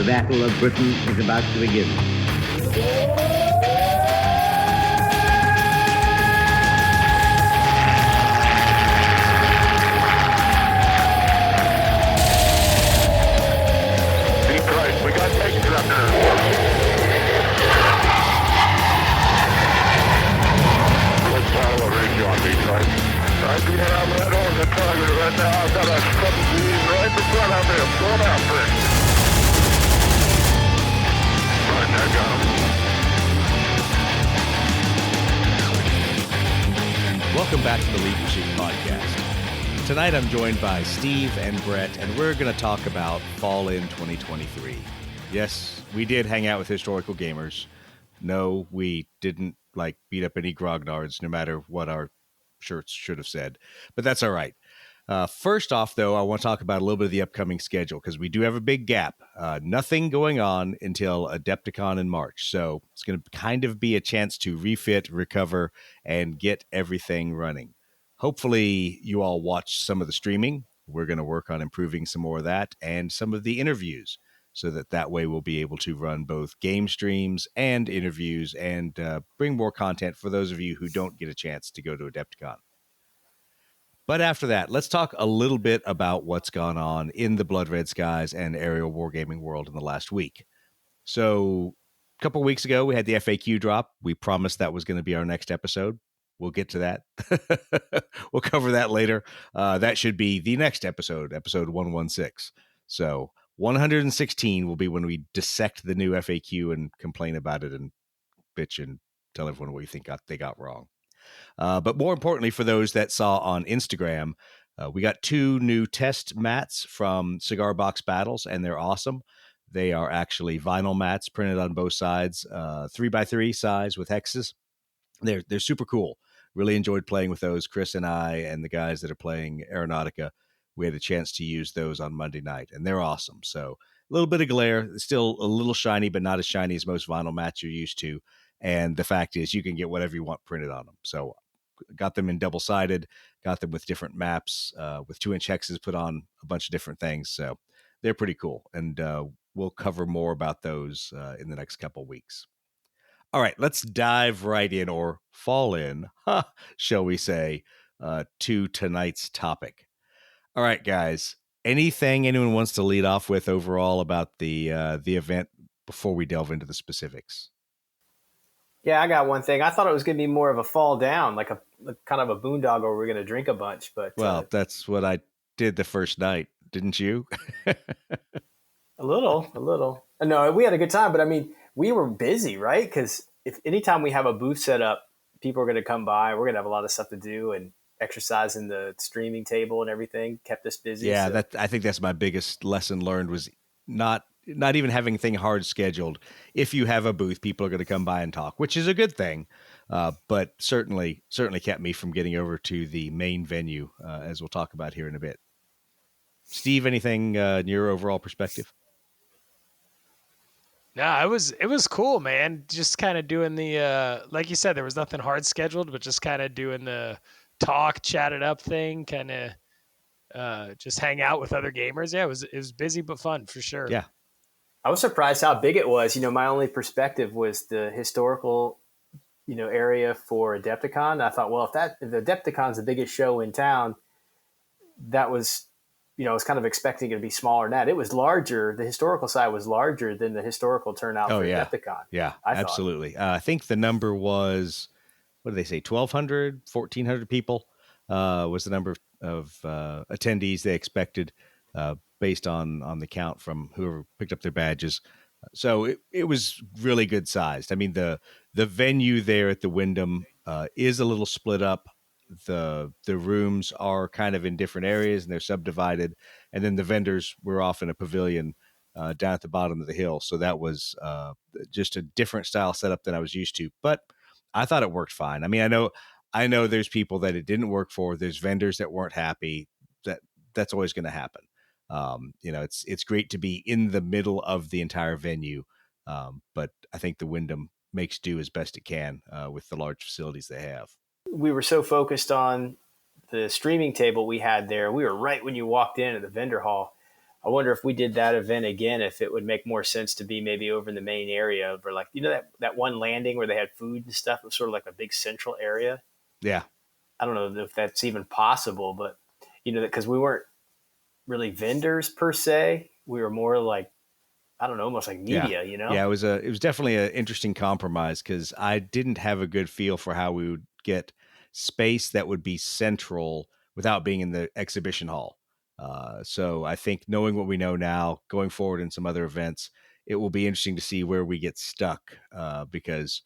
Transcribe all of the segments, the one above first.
The Battle of Britain is about to begin. Debrief, we got tank Grognard. Let's follow a range on Debrief. I'm doing out right on the target right now. I've got a couple of these right in front of me. I'm going out for it. Right, I got him. Welcome back to the Lead Machine Podcast. Tonight I'm joined by Steve and Brett, and we're going to talk about Fall In 2023. Yes, we did hang out with historical gamers. No, we didn't beat up any grognards, no matter what our shirts should have said, but that's all right. First off, though, I want to talk about a little bit of the upcoming schedule because we do have a big gap. Nothing going on until Adepticon in March. So it's going to kind of be a chance to refit, recover, and get everything running. Hopefully you all watch some of the streaming. We're going to work on improving some more of that and some of the interviews so that way we'll be able to run both game streams and interviews and bring more content for those of you who don't get a chance to go to Adepticon. But after that, let's talk a little bit about what's gone on in the Blood Red Skies and aerial wargaming world in the last week. So a couple of weeks ago, we had the FAQ drop. We promised that was going to be our next episode. We'll get to that. We'll cover that later. That should be the next episode 116. So 116 will be when we dissect the new FAQ and complain about it and bitch and tell everyone what we think they got wrong. But more importantly, for those that saw on Instagram, we got 2 new test mats from Cigar Box Battles, and they're awesome. They are actually vinyl mats printed on both sides, 3x3 size with hexes. They're super cool. Really enjoyed playing with those. Chris and I and the guys that are playing Aeronautica, we had a chance to use those on Monday night, and they're awesome. So a little bit of glare, still a little shiny, but not as shiny as most vinyl mats you're used to. And the fact is you can get whatever you want printed on them. So got them in double-sided, got them with different maps, with 2-inch hexes put on a bunch of different things. So they're pretty cool. And we'll cover more about those in the next couple weeks. All right, let's dive right in, or fall in, shall we say, to tonight's topic. All right, guys, anything anyone wants to lead off with overall about the event before we delve into the specifics? Yeah, I got one thing. I thought it was going to be more of a fall down, like a kind of a boondoggle where we're going to drink a bunch. But well, that's what I did the first night, didn't you? A little. No, we had a good time, but I mean, we were busy, right? Because if anytime we have a booth set up, people are going to come by. We're going to have a lot of stuff to do, and exercising the streaming table and everything kept us busy. Yeah, so. I think that's my biggest lesson learned was not even having anything hard scheduled. If you have a booth, people are going to come by and talk, which is a good thing. But certainly kept me from getting over to the main venue, as we'll talk about here in a bit. Steve, anything in your overall perspective? No, it was cool, man. Just kind of doing the, like you said, there was nothing hard scheduled, but just kind of doing the talk, chat it up thing, kind of just hang out with other gamers. Yeah, it was busy but fun for sure. Yeah. I was surprised how big it was. My only perspective was the historical, area for Adepticon. I thought, well, if the Adepticon's the biggest show in town, that was, I was kind of expecting it to be smaller than that. It was larger. The historical side was larger than the historical turnout for Adepticon. Yeah, absolutely. I think the number was, what did they say, 1,200, 1,400 people was the number of attendees they expected based on the count from whoever picked up their badges. So it was really good sized. I mean, the venue there at the Wyndham is a little split up. The rooms are kind of in different areas and they're subdivided. And then the vendors were off in a pavilion down at the bottom of the hill. So that was just a different style setup than I was used to. But I thought it worked fine. I mean, I know there's people that it didn't work for. There's vendors that weren't happy. That's always going to happen. It's great to be in the middle of the entire venue. But I think the Wyndham makes do as best it can with the large facilities they have. We were so focused on the streaming table we had there. We were right when you walked in at the vendor hall. I wonder if we did that event again, if it would make more sense to be maybe over in the main area, or like, that one landing where they had food and stuff. It was sort of like a big central area. Yeah. I don't know if that's even possible, but because we weren't really vendors per se. We were more like, I don't know, almost like media, Yeah, it was definitely an interesting compromise because I didn't have a good feel for how we would get space that would be central without being in the exhibition hall. So I think knowing what we know now, going forward in some other events, it will be interesting to see where we get stuck because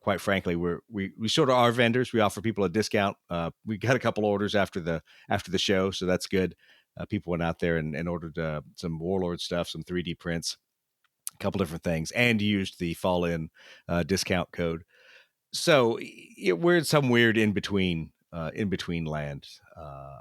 quite frankly, we sort of are vendors. We offer people a discount. We got a couple orders after the show, so that's good. People went out there and ordered some Warlord stuff, some 3D prints, a couple different things, and used the Fall In discount code. So we're in some weird in between land.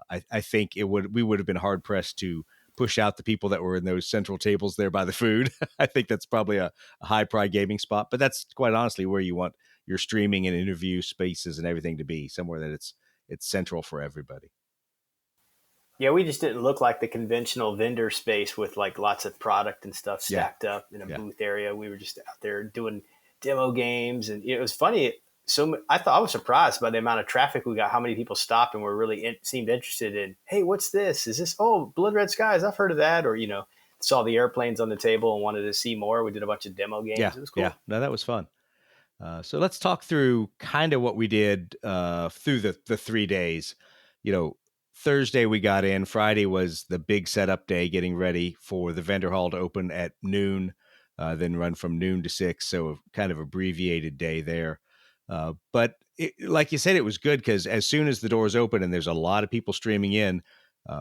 I think we would have been hard pressed to push out the people that were in those central tables there by the food. I think that's probably a high pride gaming spot, but that's quite honestly where you want your streaming and interview spaces and everything to be, somewhere that it's central for everybody. Yeah, we just didn't look like the conventional vendor space with like lots of product and stuff stacked up in a booth area. We were just out there doing demo games, and it was funny. So I was surprised by the amount of traffic we got, how many people stopped and were really seemed interested in, hey, what's this? Is this, Blood Red Skies? I've heard of that. Or, saw the airplanes on the table and wanted to see more. We did a bunch of demo games. Yeah, it was cool. Yeah, no, that was fun. So let's talk through kind of what we did through the 3 days. Thursday we got in. Friday was the big setup day, getting ready for the vendor hall to open at noon, then run from noon to 6. So a kind of abbreviated day there. But like you said, it was good because as soon as the doors open and there's a lot of people streaming in,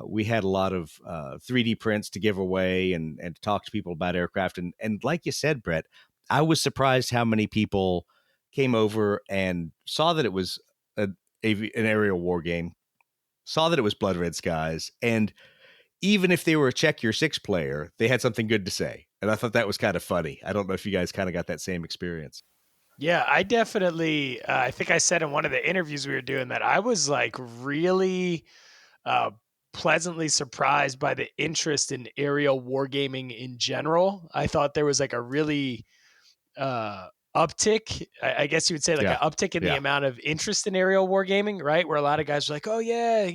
we had a lot of 3D prints to give away and to talk to people about aircraft. And like you said, Brett, I was surprised how many people came over and saw that it was an aerial war game, saw that it was Blood Red Skies, and even if they were a Check Your Six player, they had something good to say. And I thought that was kind of funny. I don't know if you guys kind of got that same experience. Yeah, I definitely, I think I said in one of the interviews we were doing that I was like really pleasantly surprised by the interest in aerial wargaming in general. I thought there was like a really uptick, I guess you would say like an uptick in the amount of interest in aerial wargaming, right? Where a lot of guys are like, oh yeah,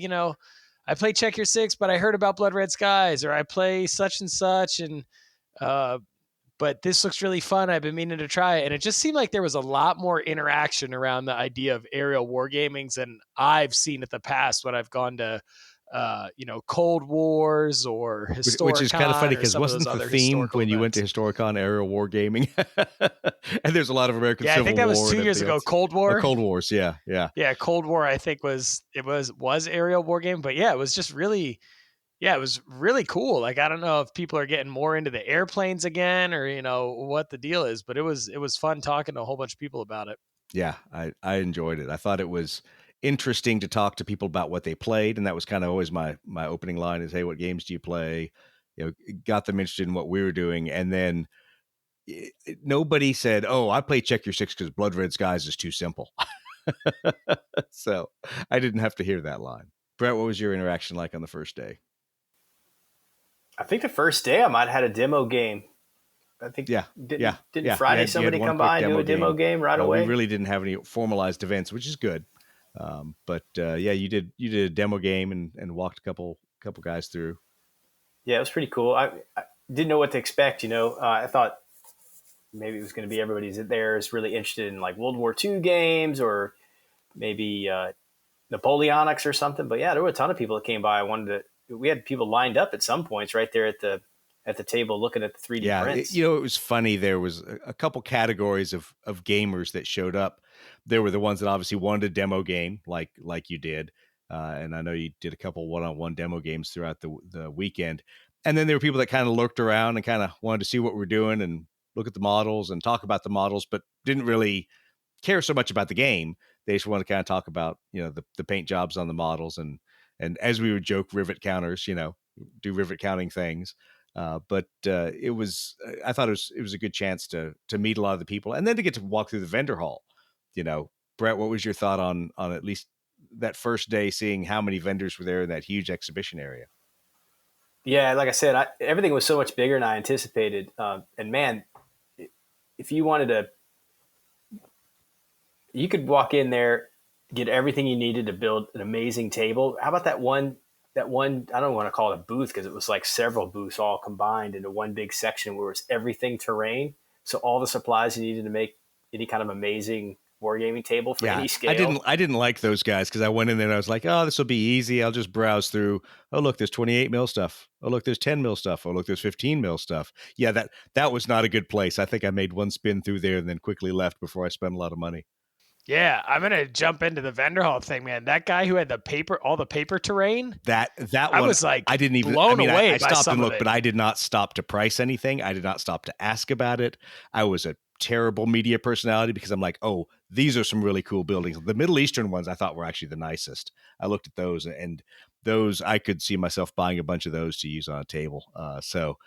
I play Check Your Six, but I heard about Blood Red Skies, or I play such and such, and but this looks really fun. I've been meaning to try it. And it just seemed like there was a lot more interaction around the idea of aerial wargamings than I've seen in the past when I've gone to, Cold Wars or Historicon. Which is kind of funny because wasn't the theme when you went to Historicon aerial wargaming? And there's a lot of American Civil War. Yeah, I think that was 2 years ago. Cold War. Cold Wars, yeah. Yeah, Cold War, I think was aerial wargaming. But yeah, it was just really... Yeah, it was really cool. Like, I don't know if people are getting more into the airplanes again or, what the deal is, but it was fun talking to a whole bunch of people about it. Yeah, I enjoyed it. I thought it was interesting to talk to people about what they played. And that was kind of always my opening line is, hey, what games do you play? Got them interested in what we were doing. And then nobody said, oh, I play Check Your Six because Blood Red Skies is too simple. So I didn't have to hear that line. Brett, what was your interaction like on the first day? I think the first day I might have had a demo game. I think didn't Friday somebody come by and do a demo game right away? We really didn't have any formalized events, which is good. But you did a demo game and walked a couple guys through. Yeah, it was pretty cool. I didn't know what to expect. I thought maybe it was going to be everybody's there is really interested in like World War II games or maybe Napoleonics or something. But yeah, there were a ton of people that came by. We had people lined up at some points right there at the table looking at the 3D prints. It was funny. There was a couple categories of gamers that showed up. There were the ones that obviously wanted a demo game like you did. And I know you did a couple one-on-one demo games throughout the weekend. And then there were people that kind of lurked around and kind of wanted to see what we're doing and look at the models and talk about the models, but didn't really care so much about the game. They just wanted to kind of talk about, the paint jobs on the models and as we would joke, rivet counters, do rivet counting things. But it was, I thought it was a good chance to meet a lot of the people and then to get to walk through the vendor hall. Brett, what was your thought on at least that first day, seeing how many vendors were there in that huge exhibition area? Yeah, like I said, everything was so much bigger than I anticipated. And man, if you wanted to, you could walk in there, get everything you needed to build an amazing table. How about that one? That one, I don't want to call it a booth because it was like several booths all combined into one big section where it's everything terrain. So all the supplies you needed to make any kind of amazing wargaming table for Yeah, any scale. I didn't like those guys because I went in there and I was like, oh, this will be easy. I'll just browse through. Oh, look, there's 28 mil stuff. Oh, look, there's 10 mil stuff. Oh, look, there's 15 mil stuff. Yeah, that was not a good place. I think I made one spin through there and then quickly left before I spent a lot of money. Yeah, I'm gonna jump into the vendor hall thing, man. That guy who had all the paper terrain. That I one, was like I didn't even. blown away I by stopped some and of looked, it. but I did not stop to price anything. I did not stop to ask about it. I was a terrible media personality because I'm like, oh, these are some really cool buildings. The Middle Eastern ones I thought were actually the nicest. I looked at those, and those I could see myself buying a bunch of those to use on a table. So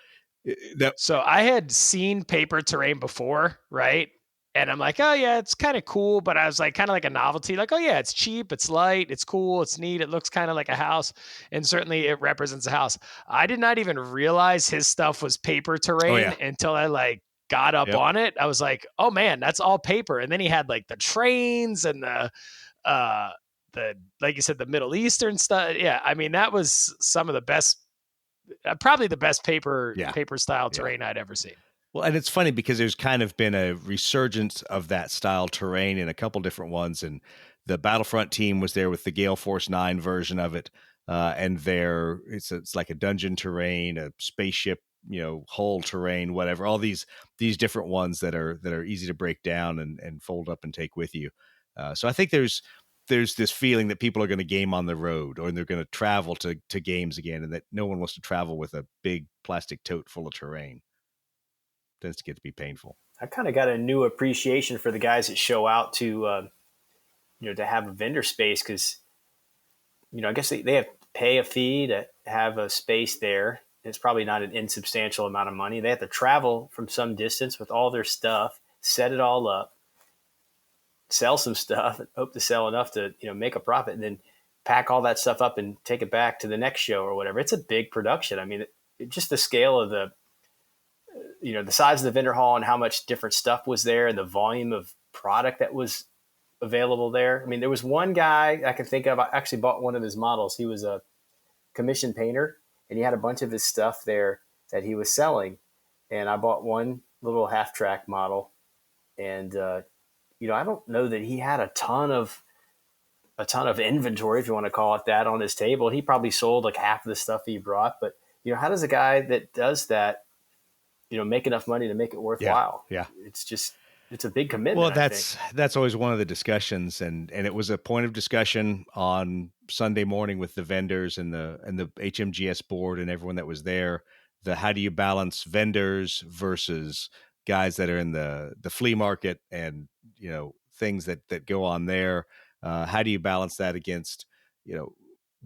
I had seen paper terrain before, right? And I'm like, oh yeah, it's kind of cool, but I was like, kind of like a novelty, like, oh yeah, it's cheap, it's light, it's cool, it's neat, it looks kind of like a house, and certainly it represents a house. I did not even realize his stuff was paper Oh terrain yeah, until I like got up yep. on it. I was like, oh man, that's all paper. And then he had like the trains and uh the like you said, the Middle Eastern stuff. Yeah, I mean that was some of the best, probably the best paper Yeah. style Yeah. terrain I'd ever seen. Well, and it's funny because there's kind of been a resurgence of that style terrain in a couple different ones, and the Battlefront team was there with the Gale Force 9 version of it, and it's like a dungeon terrain, a spaceship, hull terrain, whatever. All these different ones that are easy to break down and fold up and take with you. So I think there's this feeling that people are going to game on the road, or they're going to travel to games again, and that no one wants to travel with a big plastic tote full of terrain. Tends to get to be painful. I kind of got a new appreciation for the guys that show out to, to have a vendor space because, I guess they have to pay a fee to have a space there. It's probably not an insubstantial amount of money. They have to travel from some distance with all their stuff, set it all up, sell some stuff, and hope to sell enough to, make a profit, and then pack all that stuff up and take it back to the next show or whatever. It's a big production. I mean, just the scale of the size of the vendor hall and how much different stuff was there and the volume of product that was available there. I mean, there was one guy I can think of. I actually bought one of his models. He was a commission painter and he had a bunch of his stuff there that he was selling. And I bought one little half track model. And, I don't know that he had a ton of inventory, if you want to call it that, on his table. He probably sold like half of the stuff he brought. But, how does a guy that does that, make enough money to make it worthwhile? Yeah. It's a big commitment. Well, that's always one of the discussions, and it was a point of discussion on Sunday morning with the vendors and the HMGS board and everyone that was there. How do you balance vendors versus guys that are in the flea market and things that go on there? How do you balance that against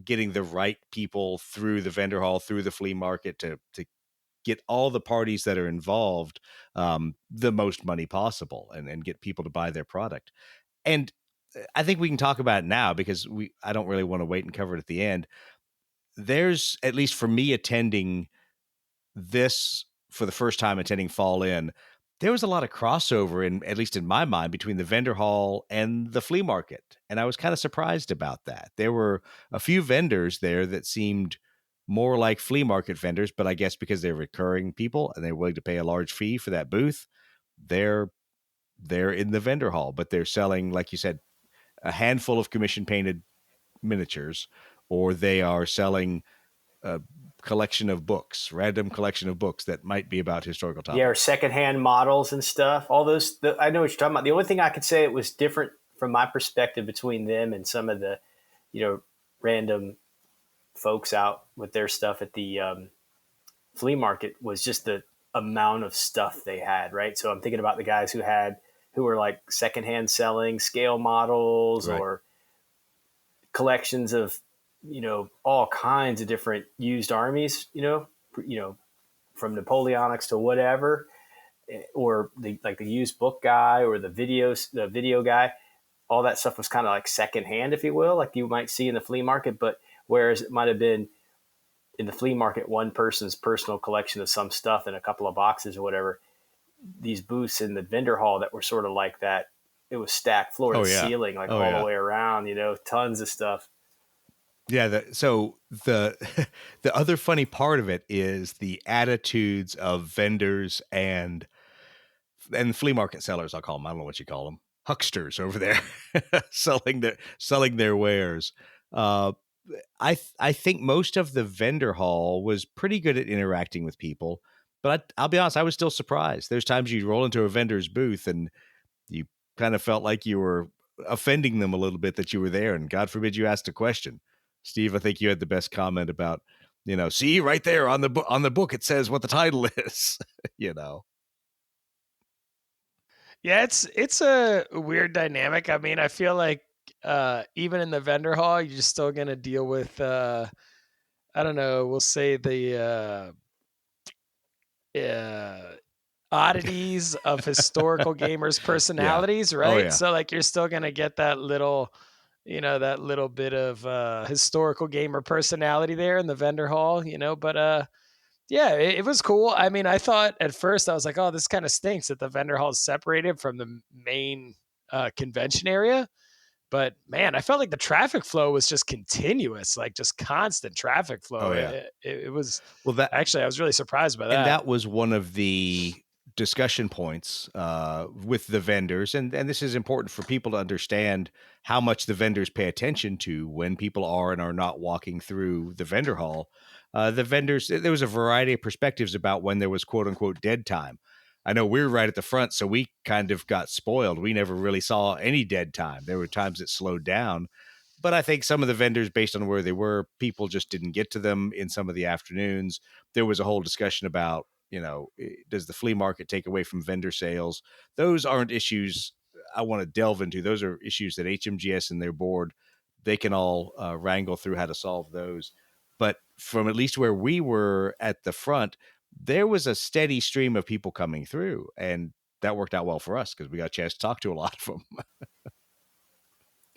getting the right people through the vendor hall, through the flea market to get all the parties that are involved the most money possible and get people to buy their product. And I think we can talk about it now because I don't really want to wait and cover it at the end. There's, at least for me attending this for the first time, attending Fall In, there was a lot of crossover, at least in my mind, between the vendor hall and the flea market. And I was kind of surprised about that. There were a few vendors there that seemed more like flea market vendors, but I guess because they're recurring people and they're willing to pay a large fee for that booth, they're in the vendor hall, but they're selling, like you said, a handful of commission painted miniatures, or they are selling a random collection of books that might be about historical topics. Yeah, or secondhand models and stuff. All those, I know what you're talking about. The only thing I could say it was different from my perspective between them and some of the, random folks out with their stuff at the flea market was just the amount of stuff they had, right? So I'm thinking about the guys who were like secondhand selling scale models, right, or collections of, all kinds of different used armies, from Napoleonics to whatever, or the used book guy or the video guy. All that stuff was kind of like secondhand, if you will, like you might see in the flea market. But whereas it might have been in the flea market, one person's personal collection of some stuff in a couple of boxes or whatever. These booths in the vendor hall that were sort of like that. It was stacked floor to ceiling, like all the way around, tons of stuff. Yeah. So the the other funny part of it is the attitudes of vendors and flea market sellers. I'll call them. I don't know what you call them. Hucksters over there selling their wares. I think most of the vendor hall was pretty good at interacting with people, but I'll be honest, I was still surprised. There's times you roll into a vendor's booth and you kind of felt like you were offending them a little bit that you were there, and God forbid you asked a question. Steve, I think you had the best comment about, see right there on the book it says what the title is. Yeah, it's a weird dynamic. I mean, I feel like even in the vendor hall, you're still gonna deal with I don't know, we'll say the oddities of historical gamers' personalities, right? Oh, yeah. So like you're still gonna get that little, that little bit of historical gamer personality there in the vendor hall, but yeah, it was cool. I mean, I thought at first, I was like, oh, this kind of stinks that the vendor hall is separated from the main convention area. But man, I felt like the traffic flow was just continuous, like just constant traffic flow. Oh, yeah. It was, Well, that actually, I was really surprised by that. And that was one of the discussion points with the vendors. And this is important for people to understand how much the vendors pay attention to when people are and are not walking through the vendor hall. The vendors, there was a variety of perspectives about when there was quote unquote dead time. I know we were right at the front, so we kind of got spoiled. We never really saw any dead time. There were times it slowed down. But I think some of the vendors, based on where they were, people just didn't get to them in some of the afternoons. There was a whole discussion about, does the flea market take away from vendor sales? Those aren't issues I want to delve into. Those are issues that HMGS and their board, they can all wrangle through how to solve those. But from at least where we were at the front, there was a steady stream of people coming through. And that worked out well for us because we got a chance to talk to a lot of them.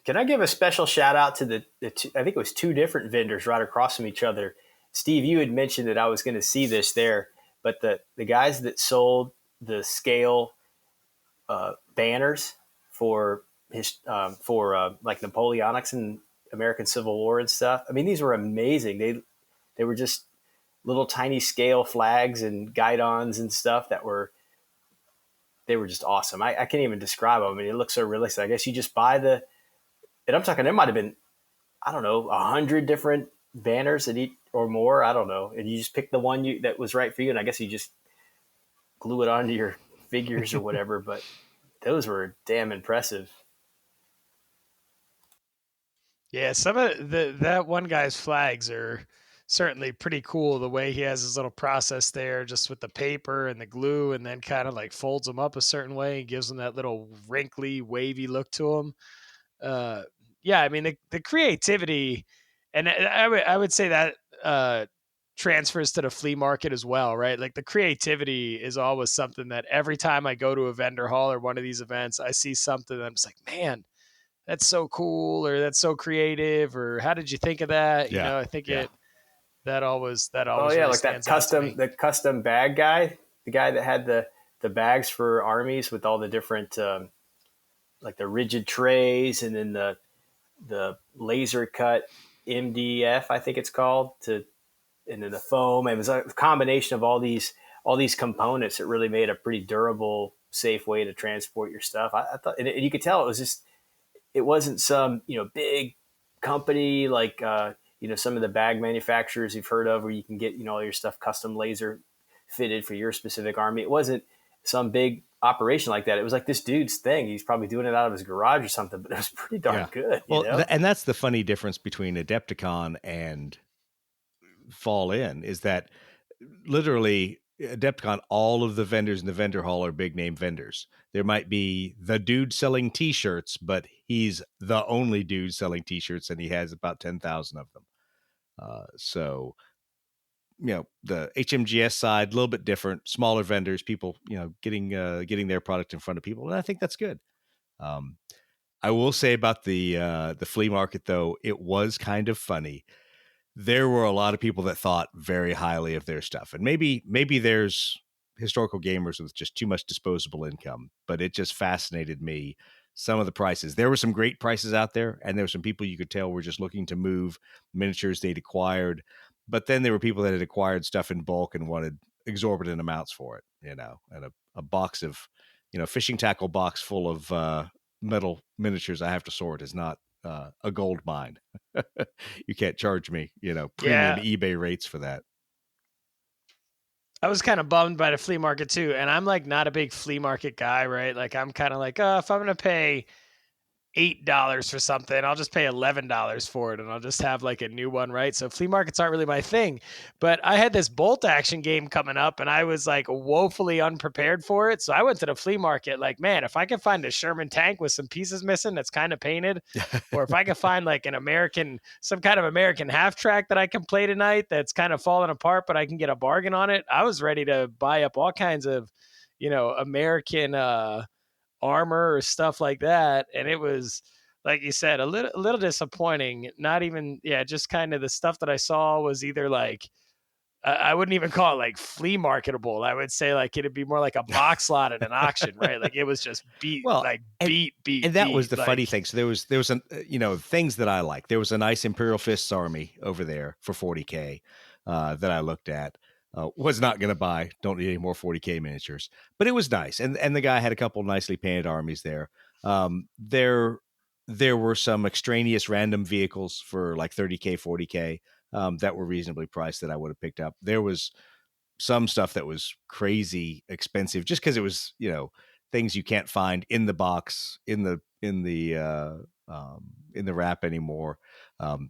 Can I give a special shout out to the two, I think it was two different vendors right across from each other. Steve, you had mentioned that I was going to see this there, but the guys that sold the scale banners for like Napoleonics and American Civil War and stuff. I mean, these were amazing. They were just little tiny scale flags and guidons and stuff they were just awesome. I can't even describe them. I mean, it looks so realistic. I guess you just buy and I'm talking, there might have been, I don't know, 100 different banners at each or more. I don't know. And you just pick the one that was right for you. And I guess you just glue it onto your figures or whatever. But those were damn impressive. Yeah, some of that one guy's flags are certainly pretty cool. The way he has his little process there, just with the paper and the glue, and then kind of like folds them up a certain way and gives them that little wrinkly, wavy look to them. Yeah, I mean the creativity, and I would say that transfers to the flea market as well, right? Like the creativity is always something that every time I go to a vendor hall or one of these events, I see something that I'm just like, man, that's so cool, or that's so creative, or how did you think of that? Yeah. I think that always. Oh yeah, really like that the custom bag guy, the guy that had the bags for armies with all the different like the rigid trays, and then the laser cut MDF, I think it's called, and then the foam. It was a combination of all these components that really made a pretty durable, safe way to transport your stuff. I thought, and you could tell it wasn't some big company like some of the bag manufacturers you've heard of, where you can get all your stuff custom laser fitted for your specific army. It wasn't some big operation like that. It was like this dude's thing. He's probably doing it out of his garage or something, but it was pretty darn good. Well, and that's the funny difference between Adepticon and Fall In, is that literally Adepticon, all of the vendors in the vendor hall are big name vendors. There might be the dude selling t-shirts, but he's the only dude selling t-shirts, and he has about 10,000 of them. So the HMGS side, a little bit different, smaller vendors, people, getting their product in front of people. And I think that's good. I will say about the flea market though, it was kind of funny. there were a lot of people that thought very highly of their stuff. And maybe there's historical gamers with just too much disposable income, but it just fascinated me. Some of the prices, there were some great prices out there, and there were some people you could tell were just looking to move miniatures they'd acquired. But then there were people that had acquired stuff in bulk and wanted exorbitant amounts for it, and a box of, fishing tackle box full of metal miniatures I have to sort is not a gold mine. You can't charge me, premium eBay rates for that. I was kind of bummed by the flea market too. And I'm like not a big flea market guy, right? Like I'm kind of like, oh, if I'm going to pay $8 for something, I'll just pay $11 for it, and I'll just have like a new one, right? So flea markets aren't really my thing. But I had this bolt action game coming up, and I was like woefully unprepared for it. So I went to the flea market like, man, if I can find a Sherman tank with some pieces missing that's kind of painted, or if I can find like some kind of American half track that I can play tonight that's kind of falling apart, but I can get a bargain on it, I was ready to buy up all kinds of, American armor or stuff like that. And it was, like you said, a little disappointing. Not even, just kind of the stuff that I saw was either like, I wouldn't even call it like flea marketable. I would say like it'd be more like a box lot at an auction, right? Like it was just beat. And that was the funny thing. So there was some, things that I like. There was a nice Imperial Fists army over there for $40K that I looked at. Was not going to buy. Don't need any more 40K miniatures, but it was nice. And the guy had a couple nicely painted armies there. There were some extraneous random vehicles for like 30K, 40K that were reasonably priced that I would have picked up. There was some stuff that was crazy expensive just because it was, things you can't find in the box, in the wrap anymore.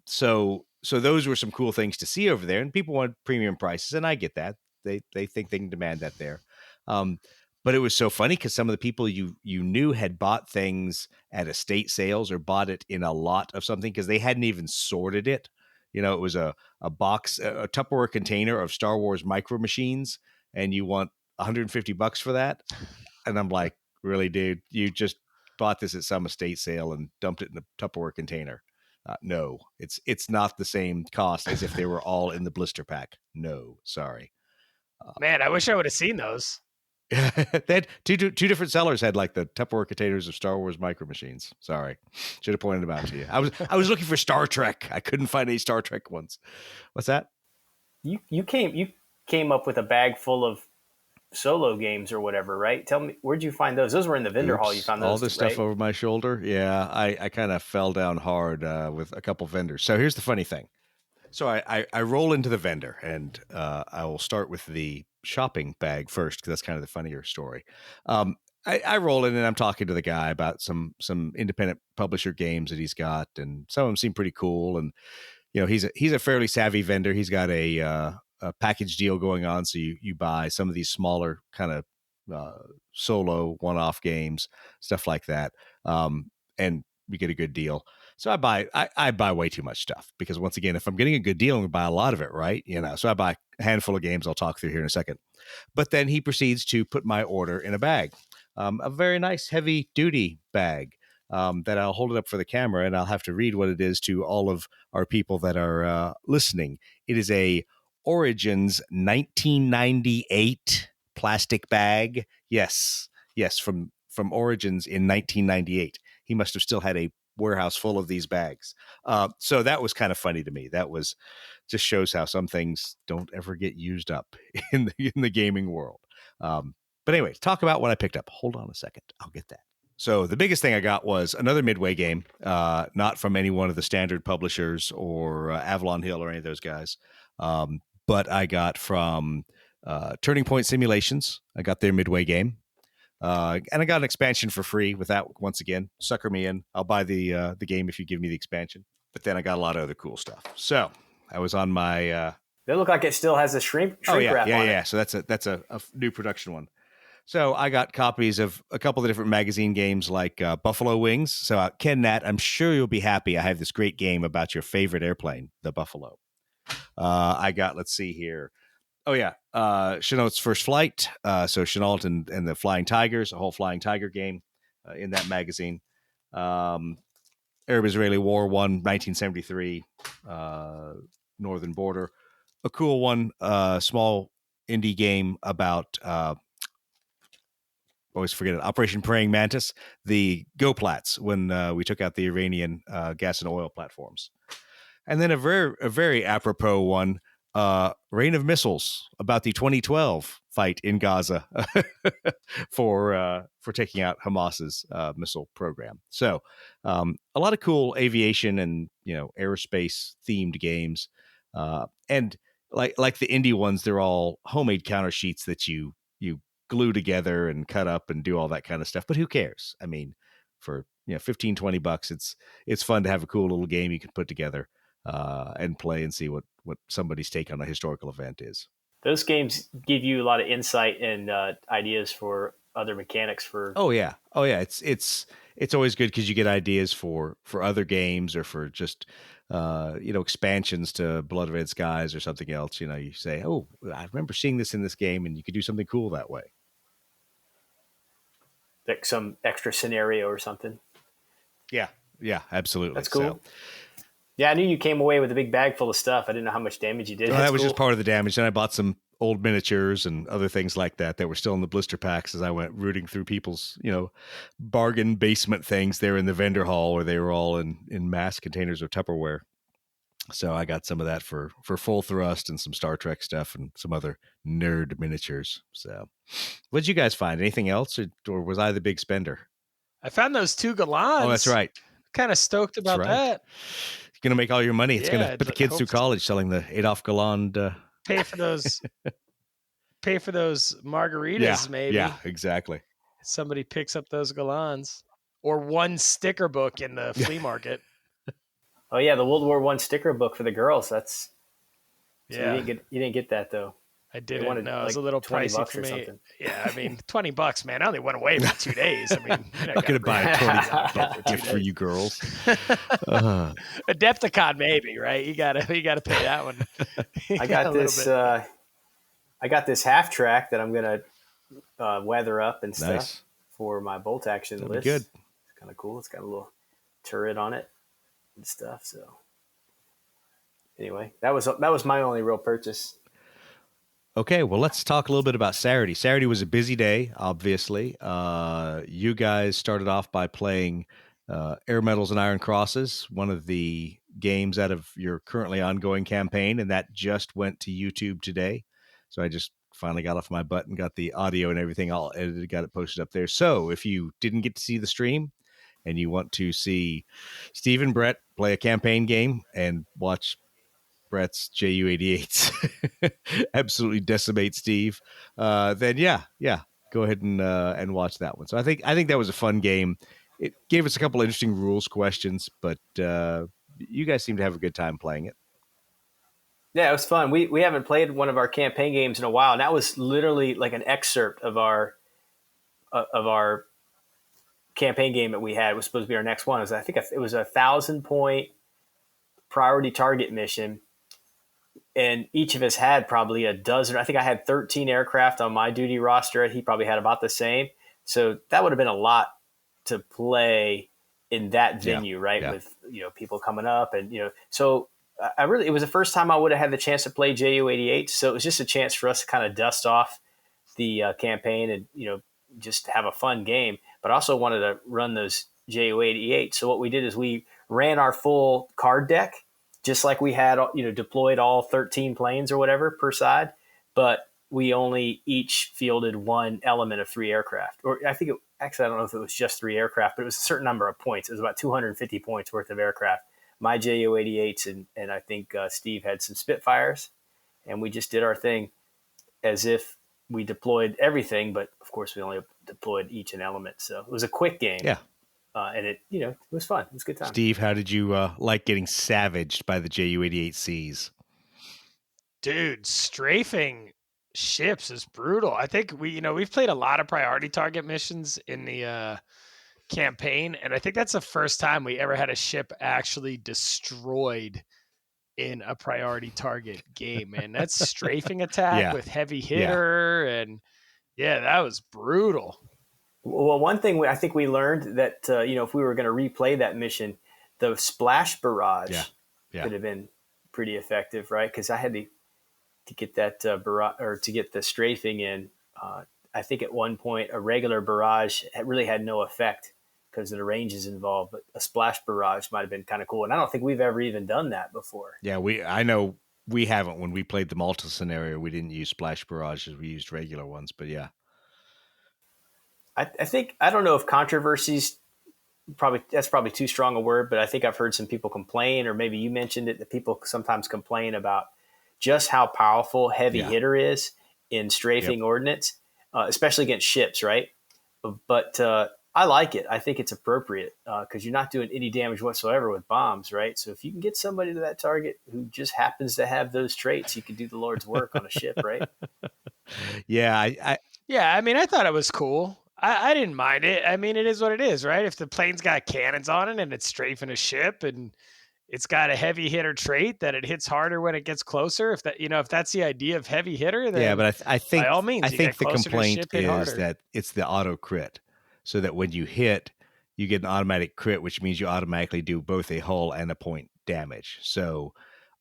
So those were some cool things to see over there, and people wanted premium prices, and I get that. They think they can demand that there. But it was so funny because some of the people you knew had bought things at estate sales or bought it in a lot of something because they hadn't even sorted it. It was a box, a Tupperware container of Star Wars micro machines, and you want $150 for that. And I'm like, really, dude, you just bought this at some estate sale and dumped it in a Tupperware container. No, it's not the same cost as if they were all in the blister pack. No, sorry. Man, I wish I would have seen those. They had two different sellers had like the Tupperware containers of Star Wars micro machines. Sorry, should have pointed them out to you. I was looking for Star Trek. I couldn't find any Star Trek ones. What's that? You came up with a bag full of solo games or whatever, right? Tell me, where'd you find those? Those were in the vendor hall. You found those, all this stuff over my shoulder. Yeah, I kind of fell down hard with a couple vendors. So here's the funny thing. So I roll into the vendor, and I will start with the shopping bag first because that's kind of the funnier story. I roll in and I'm talking to the guy about some independent publisher games that he's got, and some of them seem pretty cool. And he's a fairly savvy vendor. He's got a package deal going on, so you buy some of these smaller kind of solo one-off games, stuff like that, and you get a good deal. So I buy way too much stuff because, once again, if I'm getting a good deal, I'm going to buy a lot of it, right? So I buy a handful of games I'll talk through here in a second. But then he proceeds to put my order in a bag, a very nice heavy-duty bag that I'll hold it up for the camera, and I'll have to read what it is to all of our people that are listening. It is a Origins 1998 plastic bag. Yes, from Origins in 1998. He must have still had a warehouse full of these bags. So that was kind of funny to me. That was just shows how some things don't ever get used up in the gaming world. But anyway, talk about what I picked up. Hold on a second. I'll get that. So the biggest thing I got was another Midway game, not from any one of the standard publishers or Avalon Hill or any of those guys. But I got from Turning Point Simulations. I got their Midway game. And I got an expansion for free with that. Once again, sucker me in. I'll buy the game if you give me the expansion. But then I got a lot of other cool stuff. So I was on my... They look like it still has a shrink wrap on it. Yeah. So that's a new production one. So I got copies of a couple of different magazine games like Buffalo Wings. So Ken Nat, I'm sure you'll be happy. I have this great game about your favorite airplane, the Buffalo. I got, let's see here. Oh, yeah. Chenault's First Flight. So Chenault and the Flying Tigers, a whole Flying Tiger game in that magazine. Arab-Israeli War 1, 1973. northern border. A cool one, small indie game about always forget it. Operation Praying Mantis, the GoPlats when we took out the Iranian gas and oil platforms, and then a very apropos one, Rain of Missiles about the 2012 fight in Gaza for taking out Hamas's missile program. So a lot of cool aviation and aerospace themed games, and like the indie ones, they're all homemade counter sheets that you glue together and cut up and do all that kind of stuff. But who cares? I mean, for $15-20, it's fun to have a cool little game you can put together and play and see what somebody's take on a historical event is. Those games give you a lot of insight and ideas for other mechanics for. Oh yeah. It's always good because you get ideas for other games or for just expansions to Blood Red Skies or something else. You say, oh, I remember seeing this in this game, and you could do something cool that way. Like some extra scenario or something. Yeah, absolutely. That's cool. Yeah, I knew you came away with a big bag full of stuff. I didn't know how much damage you did. Well, that was just part of the damage. Then I bought some old miniatures and other things like that were still in the blister packs as I went rooting through people's, bargain basement things there in the vendor hall where they were all in mass containers of Tupperware. So I got some of that for full thrust and some Star Trek stuff and some other nerd miniatures. So what did you guys find? Anything else, or was I the big spender? I found those 2 Galans. Oh, that's right. Kind of stoked about that. You're going to make all your money. It's going to put the kids through college selling the Adolf Galland. Pay for those margaritas, maybe. Yeah, exactly. Somebody picks up those Galans. Or one sticker book in the flea market. Oh yeah, the World War I sticker book for the girls. That's yeah. You didn't get that though. I didn't. No, it was a little pricey for me. Something. Yeah, I mean, $20, man. I only went away for 2 days. I mean, I'm not going to buy a $20 gift for you girls. Adepticon, maybe, right? You gotta pay that one. I got this. I got this half track that I'm gonna weather up and stuff for my bolt action That'll list. Be good. It's kind of cool. It's got a little turret on it and stuff. So anyway, that was my only real purchase. Okay, well, let's talk a little bit about Saturday. Saturday was a busy day, obviously. You guys started off by playing Air Medals and Iron Crosses, one of the games out of your currently ongoing campaign, and that just went to YouTube today. So I just finally got off my butt and got the audio and everything all edited, got it posted up there. So if you didn't get to see the stream and you want to see Steve and Brett play a campaign game and watch Brett's JU-88s absolutely decimate Steve, then go ahead and watch that one. So I think that was a fun game. It gave us a couple of interesting rules questions, but you guys seem to have a good time playing it. Yeah, it was fun. We haven't played one of our campaign games in a while, and that was literally like an excerpt of our campaign game that we had. It was supposed to be our next one. I think it was 1,000-point priority target mission. And each of us had probably a dozen. I think I had 13 aircraft on my duty roster. He probably had about the same. So that would have been a lot to play in that venue, right? Yeah. With people coming up and So it was the first time I would have had the chance to play JU-88. So it was just a chance for us to kind of dust off the campaign and just have a fun game. But I also wanted to run those JU-88. So what we did is we ran our full card deck, just like we had, deployed all 13 planes or whatever per side, but we only each fielded one element of 3 aircraft. Or I think I don't know if it was just 3 aircraft, but it was a certain number of points. It was about 250 points worth of aircraft. My JU-88s and I think Steve had some Spitfires, and we just did our thing as if we deployed everything, but of course we only deployed each an element. So it was a quick game. Yeah. And it was fun. It was a good time. Steve, how did you like getting savaged by the JU-88Cs? Dude, strafing ships is brutal. I think we've played a lot of priority target missions in the campaign, and I think that's the first time we ever had a ship actually destroyed in a priority target game. Man, that's strafing attack with heavy hitter, and that was brutal. Well, one thing I think we learned that, if we were going to replay that mission, the splash barrage could have been pretty effective, right? Because I had to get that barrage or to get the strafing in. I think at one point a regular barrage really had no effect because of the ranges involved, but a splash barrage might have been kind of cool. And I don't think we've ever even done that before. Yeah, I know we haven't. When we played the Malta scenario, we didn't use splash barrages. We used regular ones, but yeah. I think, I don't know if controversies, that's probably too strong a word, but I think I've heard some people complain, or maybe you mentioned it, that people sometimes complain about just how powerful heavy hitter is in strafing ordnance, especially against ships, right? But I like it. I think it's appropriate because you're not doing any damage whatsoever with bombs, right? So if you can get somebody to that target who just happens to have those traits, you can do the Lord's work on a ship, right? Yeah, I mean, I thought it was cool. I didn't mind it. I mean, it is what it is, right? If the plane's got cannons on it and it's strafing a ship and it's got a heavy hitter trait that it hits harder when it gets closer. If that's the idea of heavy hitter, then yeah, but I think by all means, you get the closer to the complaint ship, hit is harder. that it's the auto crit, so that when you hit, you get an automatic crit, which means you automatically do both a hull and a point damage. So,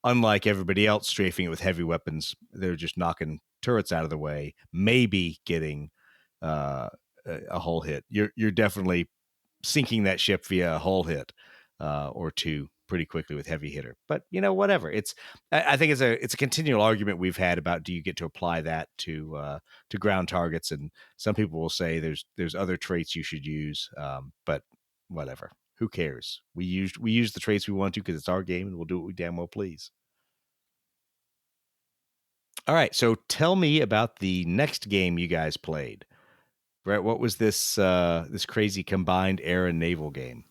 unlike everybody else strafing it with heavy weapons, they're just knocking turrets out of the way, maybe getting a hull hit. You're definitely sinking that ship via a hull hit or two pretty quickly with heavy hitter. But whatever. I think it's a continual argument we've had about, do you get to apply that to ground targets? And some people will say there's other traits you should use, but whatever. Who cares? We use the traits we want to because it's our game, and we'll do what we damn well please. All right, so tell me about the next game you guys played. Brett, what was this crazy combined air and naval game?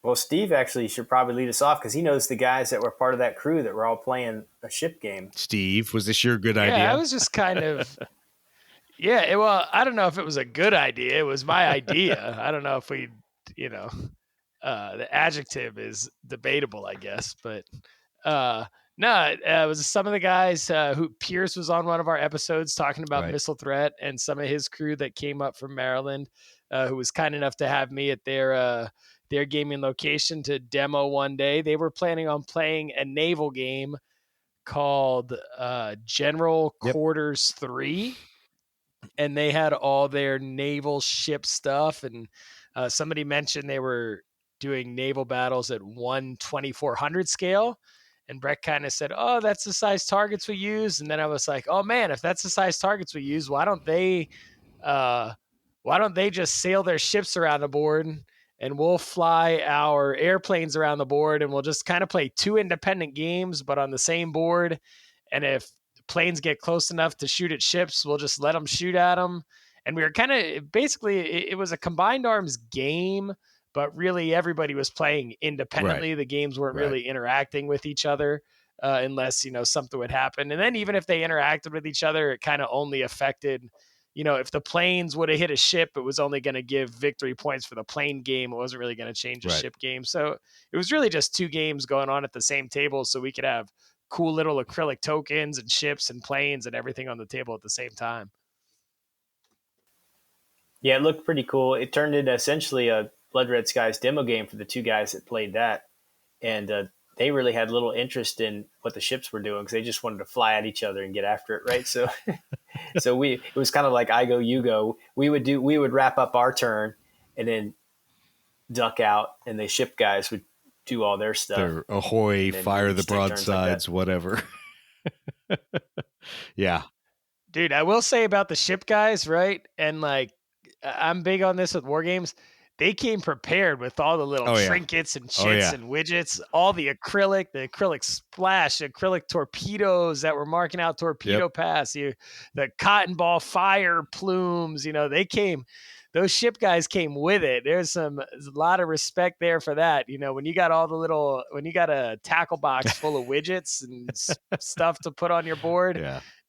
Well, Steve actually should probably lead us off because he knows the guys that were part of that crew that were all playing a ship game. Steve, was this your good idea? Yeah, I was just kind of. Yeah, well, I don't know if it was a good idea. It was my idea. I don't know if we, the adjective is debatable, I guess. But no, it was some of the guys who Pierce was on one of our episodes talking about missile threat, and some of his crew that came up from Maryland, who was kind enough to have me at their gaming location to demo one day. They were planning on playing a naval game called General Quarters 3. And they had all their naval ship stuff. And somebody mentioned they were doing naval battles at 1/2400 scale. And Brett kind of said, "Oh, that's the size targets we use." And then I was like, "Oh man, if that's the size targets we use, why don't they just sail their ships around the board, and we'll fly our airplanes around the board, and we'll just kind of play two independent games, but on the same board. And if planes get close enough to shoot at ships, we'll just let them shoot at them." And we were kind of basically, it was a combined arms game, but really everybody was playing independently. The games weren't really interacting with each other unless, something would happen. And then even if they interacted with each other, it kind of only affected, if the planes would have hit a ship, it was only going to give victory points for the plane game. It wasn't really going to change the ship game. So it was really just two games going on at the same table, so we could have cool little acrylic tokens and ships and planes and everything on the table at the same time. Yeah, it looked pretty cool. It turned into essentially a Blood Red Skies demo game for the two guys that played that. And they really had little interest in what the ships were doing because they just wanted to fly at each other and get after it, right? So it was kind of like I go, you go. We would wrap up our turn and then duck out, and the ship guys would do all their stuff. Their ahoy, fire the broadsides, like whatever. Yeah. Dude, I will say about the ship guys, right? And I'm big on this with war games. They came prepared with all the little trinkets and chits and widgets, all the acrylic splash, acrylic torpedoes that were marking out torpedo paths, the cotton ball fire plumes. Those ship guys came with it. There's a lot of respect there for that. When you got when you got a tackle box full of widgets and stuff to put on your board,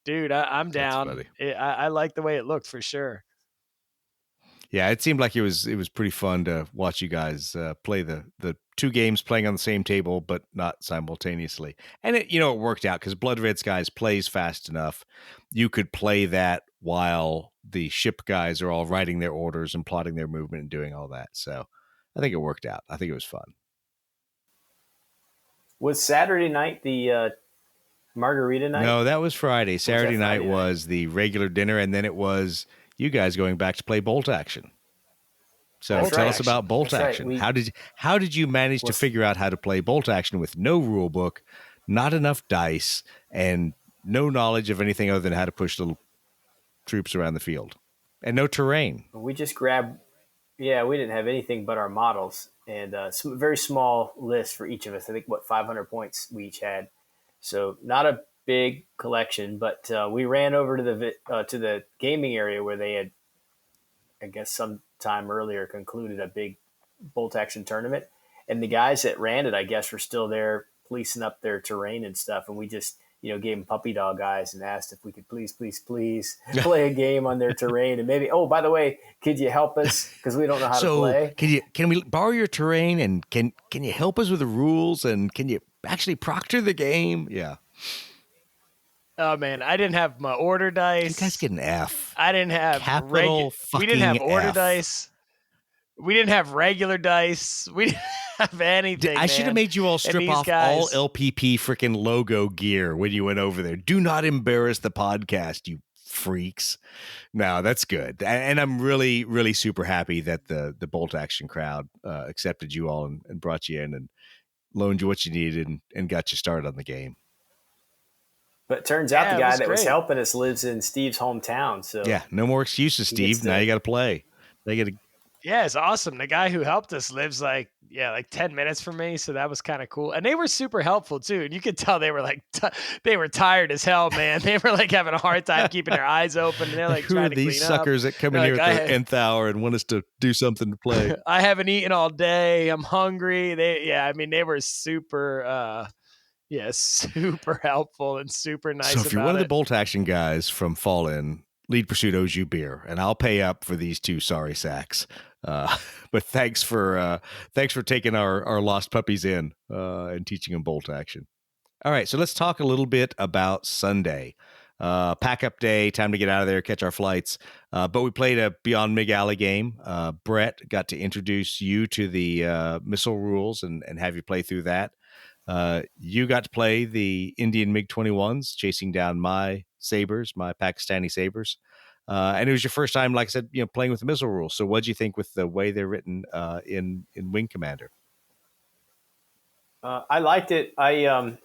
dude, I'm down. I like the way it looked for sure. Yeah, it seemed like it was pretty fun to watch you guys play the two games playing on the same table, but not simultaneously. And it worked out because Blood Red Skies plays fast enough. You could play that while the ship guys are all writing their orders and plotting their movement and doing all that. So I think it worked out. I think it was fun. Was Saturday night the margarita night? No, that was Friday. Saturday night Friday night? was the regular dinner, and then it was you guys going back to play bolt action. So That's tell right. us about bolt That's right. action. How did you manage to figure out how to play bolt action with no rule book, not enough dice, and no knowledge of anything other than how to push little troops around the field, and no terrain? We just grabbed. Yeah, we didn't have anything but our models and some very small list for each of us. I think 500 points we each had, so not a big collection. But we ran over to the gaming area where they had, I guess, some time earlier concluded a big bolt action tournament, and the guys that ran it, I guess, were still there policing up their terrain and stuff. And we just, gave them puppy dog eyes and asked if we could please play a game on their terrain. And maybe, oh, by the way, could you help us? Because we don't know how to play. Can we borrow your terrain, and can you help us with the rules, and can you actually proctor the game? Yeah. Oh man, I didn't have my order dice. You guys get an F. I didn't have fucking We didn't have order F. dice. We didn't have regular dice. We didn't have anything. I should have made you all strip off all LPP freaking logo gear when you went over there. Do not embarrass the podcast, you freaks. No, that's good. And I'm really, really super happy that the bolt action crowd accepted you all and brought you in and loaned you what you needed and got you started on the game. But it turns out the guy that was helping us lives in Steve's hometown. So yeah, no more excuses, Steve. Now you got to play. Yeah, it's awesome. The guy who helped us lives like 10 minutes from me, so that was kind of cool. And they were super helpful too. And you could tell they were like they were tired as hell, man. They were like having a hard time keeping their eyes open. And they're like, who are these suckers that come in here at the nth hour and want us to do something to play? I haven't eaten all day. I'm hungry. They were super super helpful and super nice. So if you're one of the bolt action guys from Fall In, Lead Pursuit owes you beer, and I'll pay up for these two sorry sacks. But thanks for taking our lost puppies in and teaching them bolt action. All right, so let's talk a little bit about Sunday. Pack up day, time to get out of there, catch our flights. But we played a Beyond Mig Alley game. Brett got to introduce you to the missile rules and have you play through that. You got to play the Indian MiG-21s, chasing down my sabers, my Pakistani sabers. And it was your first time, like I said, playing with the missile rules. So what'd you think with the way they're written in Wing Commander? I liked it. I,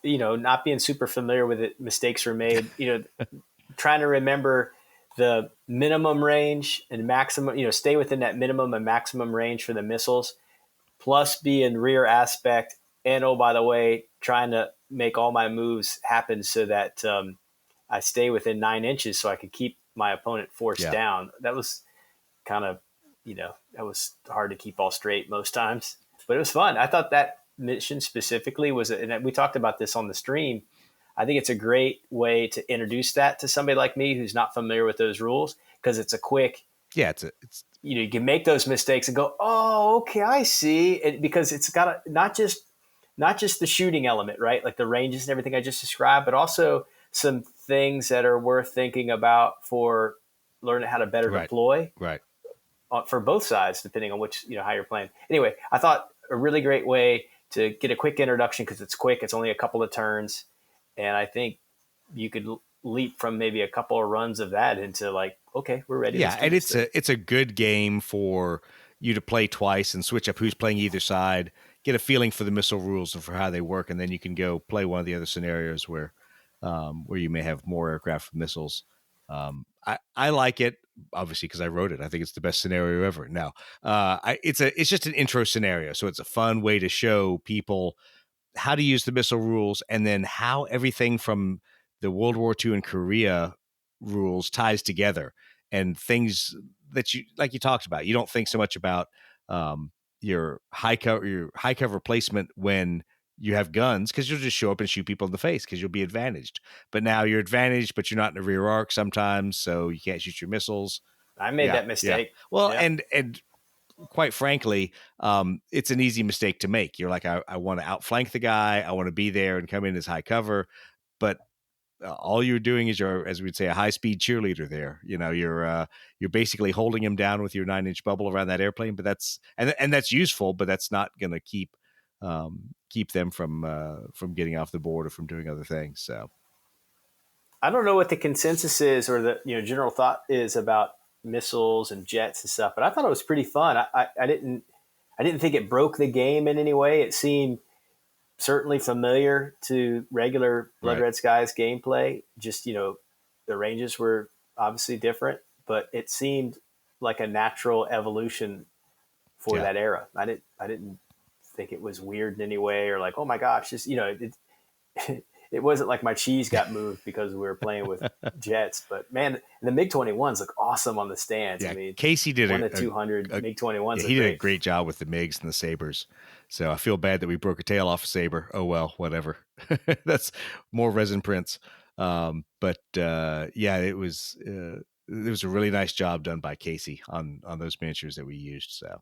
not being super familiar with it, mistakes were made, trying to remember the minimum range and maximum, stay within that minimum and maximum range for the missiles, plus be in rear aspect. And, oh, by the way, trying to make all my moves happen so that I stay within 9 inches so I could keep my opponent forced down. That was kind of, that was hard to keep all straight most times. But it was fun. I thought that mission specifically was, and we talked about this on the stream, I think it's a great way to introduce that to somebody like me who's not familiar with those rules, because it's a quick, it's you can make those mistakes and go, oh, okay, I see. Because it's got not just the shooting element, right? Like the ranges and everything I just described, but also some things that are worth thinking about for learning how to better deploy. Right. For both sides, depending on which, how you're playing. Anyway, I thought a really great way to get a quick introduction, because it's quick. It's only a couple of turns. And I think you could leap from maybe a couple of runs of that into like, okay, we're ready. Yeah, and it's a good game for you to play twice and switch up who's playing either side, get a feeling for the missile rules and for how they work, and then you can go play one of the other scenarios where you may have more aircraft with missiles. I like it, obviously, because I wrote it. I think it's the best scenario ever. Now, it's just an intro scenario, so it's a fun way to show people how to use the missile rules, and then how everything from the World War II and Korea rules ties together, and things that you talked about. You don't think so much about your high cover placement when you have guns, because you'll just show up and shoot people in the face because you'll be advantaged. But now you're advantaged, but you're not in the rear arc sometimes, so you can't shoot your missiles. I made that mistake. Yeah. Well, and quite frankly, it's an easy mistake to make. You're like, I want to outflank the guy. I want to be there and come in as high cover. But all you're doing is as we'd say, a high-speed cheerleader there. You're basically holding him down with your 9-inch bubble around that airplane. But that's useful, but that's not going to keep keep them from getting off the board or from doing other things. So I don't know what the consensus is or the general thought is about missiles and jets and stuff, but I thought it was pretty fun. I didn't think it broke the game in any way. It seemed certainly familiar to regular Blood Right. Red Skies gameplay. Just the ranges were obviously different, but it seemed like a natural evolution for Yeah. that era. I didn't think it was weird in any way or like, oh my gosh, just it wasn't like my cheese got moved because we were playing with jets. But man, the MiG 21s look awesome on the stands. yeah, I mean, Casey did 1 to 200 MiG 21s. he did a great job with the MiGs and the Sabres. So I feel bad that we broke a tail off a Sabre. Oh well, whatever. That's more resin prints. But yeah, it was a really nice job done by Casey on those miniatures that we used. So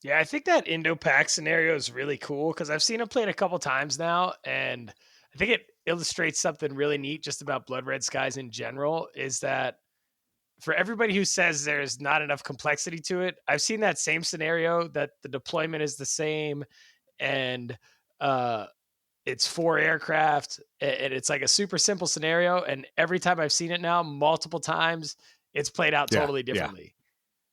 Yeah, I think that Indo-Pac scenario is really cool because I've seen it played a couple times now, and I think it illustrates something really neat just about Blood Red Skies in general. Is that for everybody who says there's not enough complexity to it, I've seen that same scenario that the deployment is the same, and uh, it's 4 aircraft, and it's like a super simple scenario. And every time I've seen it now, multiple times, it's played out Yeah, totally yeah. differently.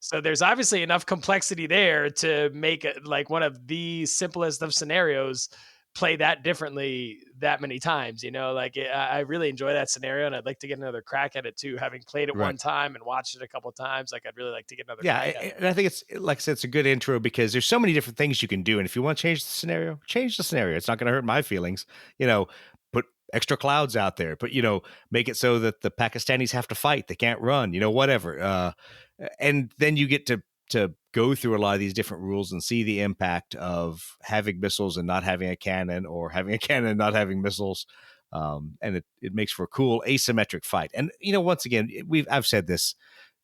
So there's obviously enough complexity there to make it like one of the simplest of scenarios play that differently that many times. I really enjoy that scenario, and I'd like to get another crack at it too. Having played it Right. one time and watched it a couple times, like I'd really like to get another Yeah, crack at it. and I think it's like I said, it's a good intro because there's so many different things you can do, and if you want to change the scenario, change the scenario. It's not going to hurt my feelings. Put extra clouds out there, but make it so that the Pakistanis have to fight; they can't run. Whatever. And then you get to go through a lot of these different rules and see the impact of having missiles and not having a cannon, or having a cannon and not having missiles. And it makes for a cool asymmetric fight. And once again, I've said this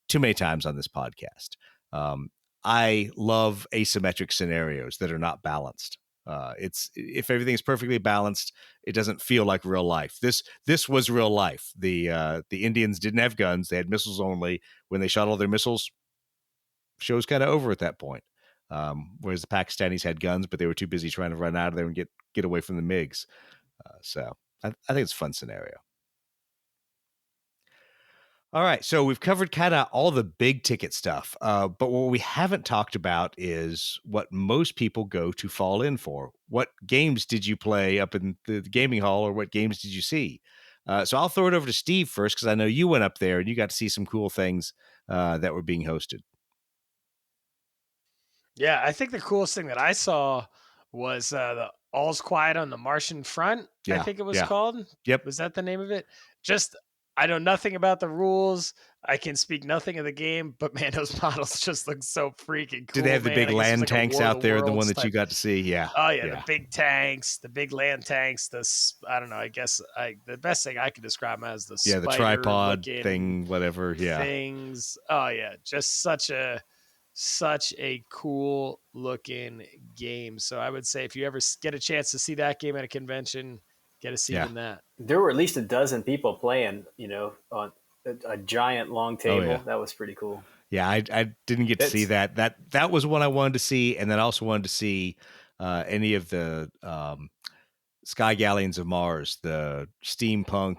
too many times on this podcast. I love asymmetric scenarios that are not balanced. It's if everything's perfectly balanced, it doesn't feel like real life. This was real life. The Indians didn't have guns; they had missiles only. When they shot all their missiles, show's kind of over at that point. Whereas the Pakistanis had guns, but they were too busy trying to run out of there and get away from the MiGs. So I think it's a fun scenario. All right, so we've covered kind of all the big ticket stuff, but what we haven't talked about is what most people go to Fall In for. What games did you play up in the gaming hall, or what games did you see? So I'll throw it over to Steve first, because I know you went up there and you got to see some cool things that were being hosted. Yeah, I think the coolest thing that I saw was the All's Quiet on the Martian Front. I Yeah, think it was yeah. called. Yep. Was that the name of it? Just I know nothing about the rules. I can speak nothing of the game, but man, those models just look so freaking cool. Did they have the man. big I guess it was land like a tanks War of out the there? The one Worlds that you type- got to see? Yeah. Oh yeah, the big tanks, the big land tanks. I don't know. I guess the best thing I could describe them as the Yeah, the tripod spider-looking thing, whatever. Yeah. things. Oh yeah, just such a cool looking game. So I would say if you ever get a chance to see that game at a convention, get a seat in that. There were at least a dozen people playing, on a giant long table. yeah. That was pretty cool. Yeah, I didn't get to see that. That was one I wanted to see, and then I also wanted to see any of the Sky Galleons of Mars, the steampunk,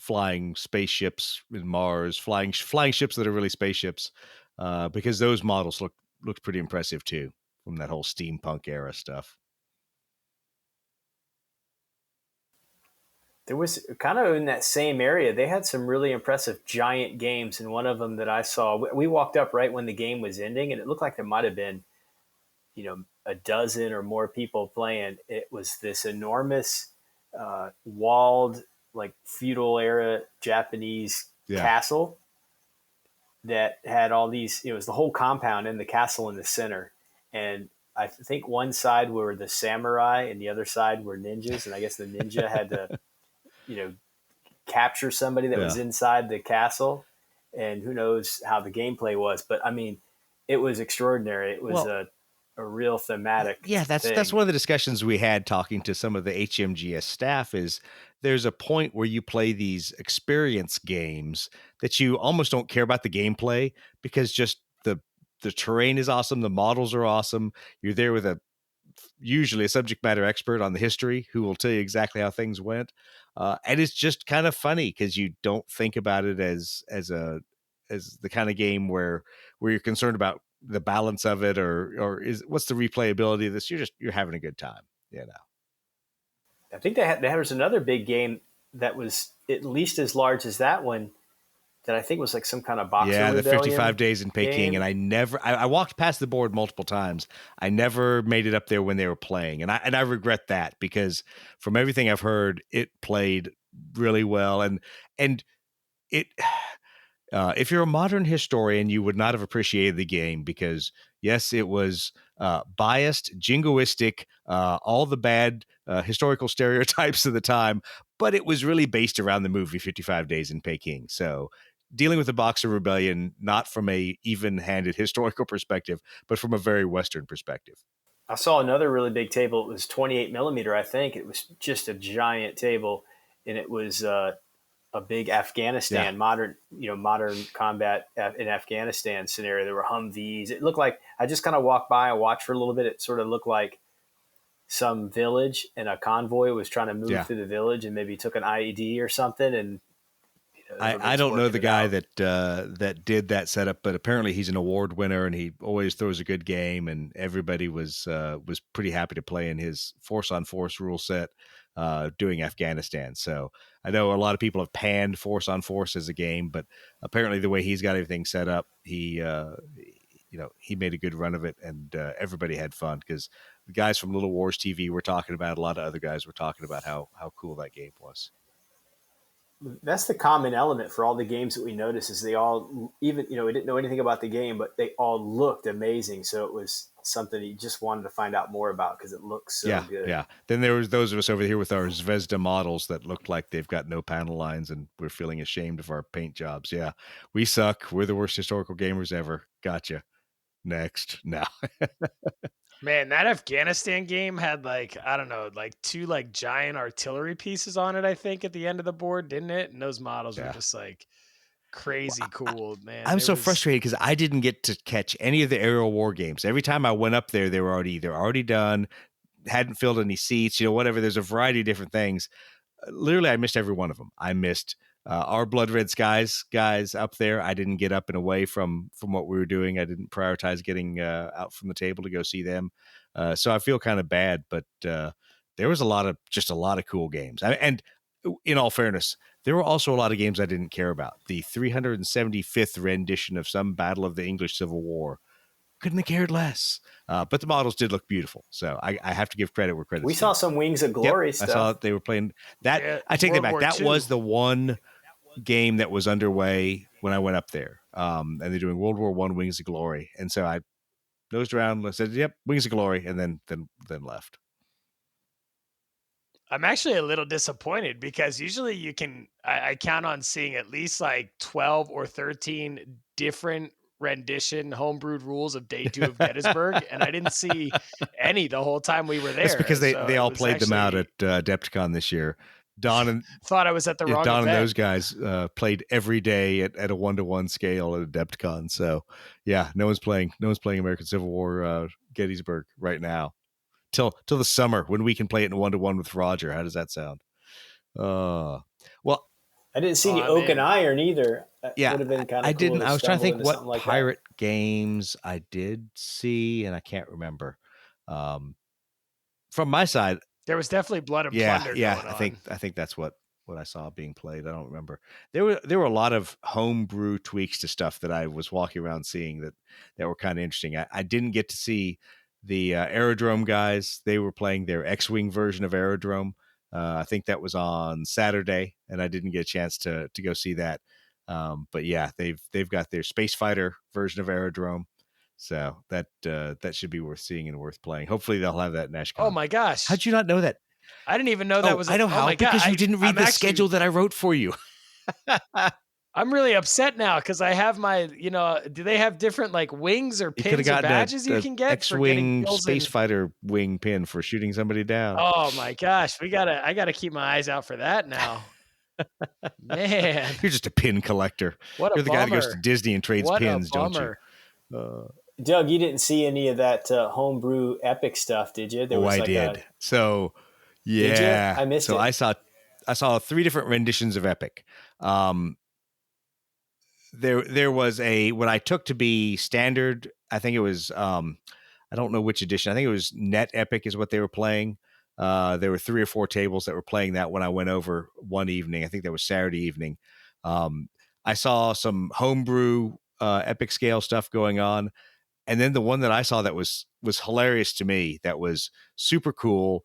flying spaceships in Mars, flying ships that are really spaceships, because those models looked pretty impressive too, from that whole steampunk era stuff. There was kind of in that same area, they had some really impressive giant games. And one of them that I saw, we walked up right when the game was ending, and it looked like there might have been, a dozen or more people playing. It was this enormous walled, like feudal era Japanese castle that had all these, it was the whole compound and the castle in the center. And I think one side were the samurai and the other side were ninjas. And I guess the ninja had to, capture somebody that was inside the castle, and who knows how the gameplay was. But I mean, it was extraordinary. It was a real thematic. Yeah, that's one of the discussions we had talking to some of the HMGS staff. Is there's a point where you play these experience games that you almost don't care about the gameplay, because just the terrain is awesome. The models are awesome. You're there with usually a subject matter expert on the history who will tell you exactly how things went. And it's just kind of funny because you don't think about it as the kind of game where you're concerned about the balance of it or what's the replayability of this. You're having a good time, I think there was another big game that was at least as large as that one that I think was like some kind of Boxer the Rebellion 55 days in Peking. game. And I walked past the board multiple times. I never made it up there when they were playing. And I regret that because from everything I've heard, it played really well. And it, if you're a modern historian, you would not have appreciated the game because yes, it was biased, jingoistic, all the bad historical stereotypes of the time, but it was really based around the movie 55 Days in Peking. So dealing with the Boxer Rebellion, not from a even-handed historical perspective, but from a very Western perspective. I saw another really big table. It was 28 millimeter, I think. It was just a giant table, and it was a big Afghanistan, modern combat in Afghanistan scenario. There were Humvees. It looked like, I just kind of walked by and watched for a little bit. It sort of looked like some village and a convoy was trying to move through the village and maybe took an IED or something. And I don't know the guy that did that setup, but apparently he's an award winner and he always throws a good game. And everybody was pretty happy to play in his force on force rule set doing Afghanistan. So I know a lot of people have panned force on force as a game, but apparently the way he's got everything set up, he made a good run of it, and everybody had fun because the guys from Little Wars TV were talking about, a lot of other guys were talking about how cool that game was. That's the common element for all the games that we noticed is they all, even, we didn't know anything about the game, but they all looked amazing. So it was something you just wanted to find out more about because it looks so good. Yeah. Then there was those of us over here with our Zvezda models that look like they've got no panel lines and we're feeling ashamed of our paint jobs. Yeah, we suck. We're the worst historical gamers ever. Gotcha. Next. Now. Man, that Afghanistan game had two giant artillery pieces on it, I think, at the end of the board, didn't it? And those models were just crazy cool, man. I'm so frustrated because I didn't get to catch any of the aerial war games. Every time I went up there, they were already done, hadn't filled any seats, whatever. There's a variety of different things. Literally, I missed every one of them. I missed our Blood Red Skies guys up there. I didn't get up and away from what we were doing. I didn't prioritize getting out from the table to go see them. So I feel kind of bad, but there was a lot of cool games. And in all fairness, there were also a lot of games I didn't care about. The 375th rendition of some battle of the English Civil War. Couldn't have cared less. But the models did look beautiful. So I have to give credit where credit's due. We saw some Wings of Glory stuff. I saw they were playing that. Yeah, I take that back. That was the one game that was underway when I went up there. And they're doing World War I Wings of Glory. And so I nosed around and said, yep, Wings of Glory, and then left. I'm actually a little disappointed because usually I count on seeing at least 12 or 13 different rendition homebrewed rules of Day 2 of Gettysburg, and I didn't see any the whole time we were there. That's because they all played them out at Adepticon this year. Don and thought I was at the wrong Don event. And those guys played every day at a 1-to-1 scale at Adepticon. So yeah, no one's playing American Civil War Gettysburg right now till the summer when we can play it in 1-to-1 with Roger. How does that sound? Well, I didn't see the Oak and Iron either. Yeah, would have been kind of I cool didn't. I was trying to think what like pirate games I did see, and I can't remember. From my side, there was definitely Blood and Plunder. Yeah, going I think that's what I saw being played. I don't remember. There were a lot of homebrew tweaks to stuff that I was walking around seeing that were kind of interesting. I didn't get to see the Aerodrome guys. They were playing their X-Wing version of Aerodrome. I think that was on Saturday, and I didn't get a chance to go see that. But yeah, they've got their Space Fighter version of Aerodrome, so that should be worth seeing and worth playing. Hopefully, they'll have that NashCon. Oh my gosh! How'd you not know that? I didn't even know that was. I know how, because you didn't read the schedule that I wrote for you. I'm really upset now because I have my, do they have different wings or pins or badges you can get X-Wing Space Fighter wing pin for shooting somebody down? Oh my gosh, I gotta keep my eyes out for that now. Man, you're just a pin collector. What a You're the bummer. guy that goes to Disney and trades pins, don't you? Doug, you didn't see any of that homebrew Epic stuff, did you? There Oh, was I like did. So, Did you? yeah. I missed So it. I saw 3 different renditions of Epic. There was what I took to be standard. I think it was I don't know which edition. I think it was Net Epic is what they were playing. There were 3 or 4 tables that were playing that when I went over one evening. I think that was Saturday evening. I saw some homebrew Epic scale stuff going on, and then the one that I saw that was hilarious to me, that was super cool,